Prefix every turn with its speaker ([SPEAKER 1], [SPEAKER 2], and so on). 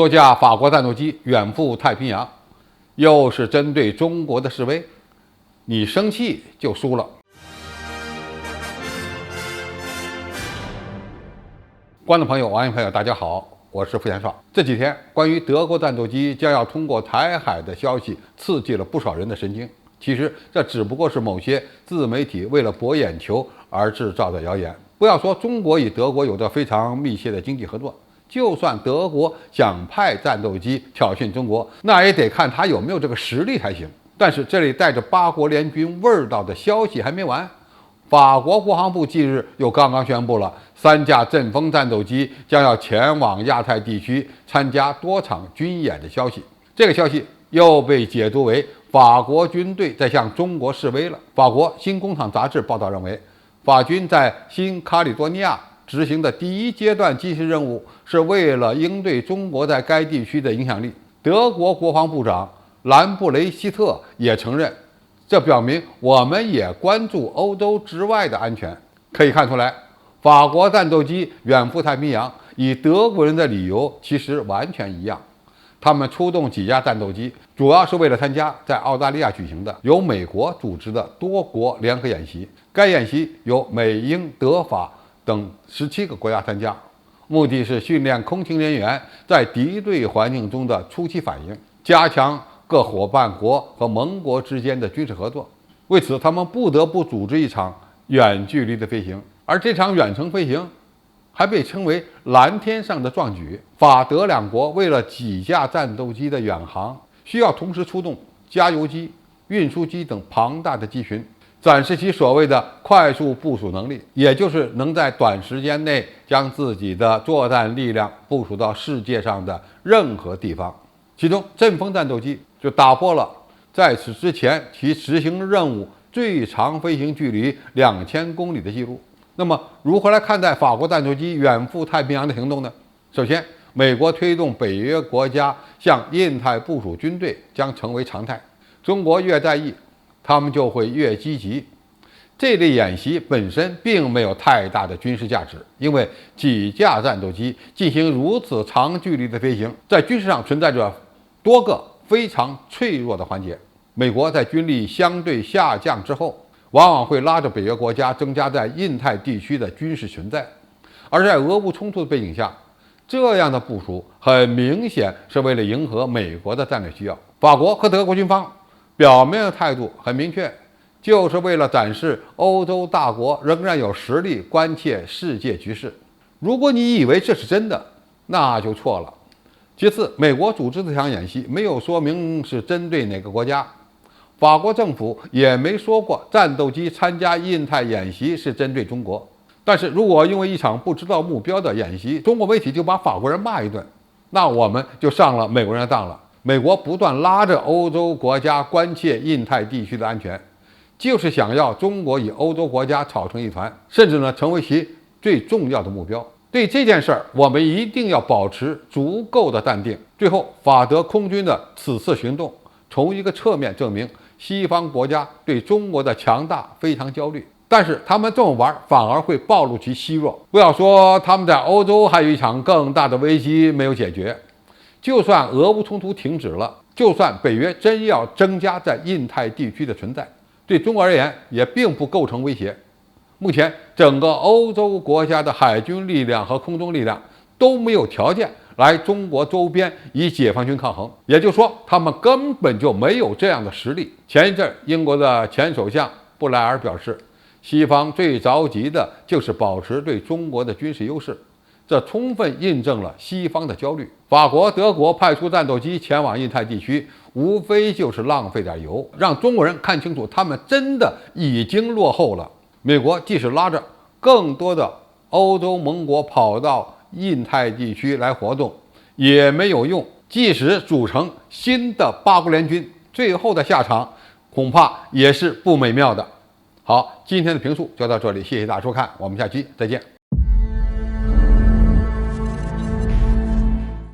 [SPEAKER 1] 多架法国战斗机远赴太平洋，又是针对中国的示威，你生气就输了。观众朋友、网友朋友，大家好，我是付贤少。这几天，关于德国战斗机将要通过台海的消息，刺激了不少人的神经。其实，这只不过是某些自媒体为了博眼球而制造的谣言。不要说中国与德国有着非常密切的经济合作，就算德国想派战斗机挑衅中国，那也得看他有没有这个实力才行。但是，这里带着八国联军味道的消息还没完。法国国防部近日又刚刚宣布了3架阵风战斗机将要前往亚太地区参加多场军演的消息。这个消息又被解读为法国军队在向中国示威了。法国新工厂杂志报道认为，法军在新卡里多尼亚执行的第一阶段军事任务是为了应对中国在该地区的影响力。德国国防部长兰布雷希特也承认，这表明我们也关注欧洲之外的安全。可以看出来，法国战斗机远赴太平洋，以德国人的理由其实完全一样。他们出动几架战斗机，主要是为了参加在澳大利亚举行的由美国组织的多国联合演习。该演习由美、英、德、法等17个国家参加，目的是训练空勤人员在敌对环境中的初期反应，加强各伙伴国和盟国之间的军事合作。为此，他们不得不组织一场远距离的飞行，而这场远程飞行还被称为蓝天上的壮举。法德两国为了几架战斗机的远航，需要同时出动加油机、运输机等庞大的机群，展示其所谓的快速部署能力，也就是能在短时间内将自己的作战力量部署到世界上的任何地方。其中，阵风战斗机就打破了在此之前其执行任务最长飞行距离2000公里的记录。那么，如何来看待法国战斗机远赴太平洋的行动呢？首先，美国推动北约国家向印太部署军队将成为常态。中国越在意，他们就会越积极。这类演习本身并没有太大的军事价值，因为几架战斗机进行如此长距离的飞行，在军事上存在着多个非常脆弱的环节。美国在军力相对下降之后，往往会拉着北约国家增加在印太地区的军事存在，而在俄乌冲突的背景下，这样的部署很明显是为了迎合美国的战略需要。法国和德国军方表面的态度很明确，就是为了展示欧洲大国仍然有实力关切世界局势。如果你以为这是真的，那就错了。其次，美国组织这场演习没有说明是针对哪个国家，法国政府也没说过战斗机参加印太演习是针对中国。但是如果因为一场不知道目标的演习，中国媒体就把法国人骂一顿，那我们就上了美国人的当了。美国不断拉着欧洲国家关切印太地区的安全，就是想要中国与欧洲国家吵成一团，甚至成为其最重要的目标。对这件事儿，我们一定要保持足够的淡定。最后，法德空军的此次行动从一个侧面证明，西方国家对中国的强大非常焦虑，但是他们这么玩反而会暴露其虚弱。不要说他们在欧洲还有一场更大的危机没有解决，就算俄乌冲突停止了，就算北约真要增加在印太地区的存在，对中国而言也并不构成威胁。目前整个欧洲国家的海军力量和空中力量都没有条件来中国周边与解放军抗衡，也就是说，他们根本就没有这样的实力。前一阵，英国的前首相布莱尔表示，西方最着急的就是保持对中国的军事优势，这充分印证了西方的焦虑。法国、德国派出战斗机前往印太地区，无非就是浪费点油，让中国人看清楚他们真的已经落后了。美国即使拉着更多的欧洲盟国跑到印太地区来活动，也没有用。即使组成新的八国联军，最后的下场恐怕也是不美妙的。好，今天的评述就到这里，谢谢大家收看，我们下期再见。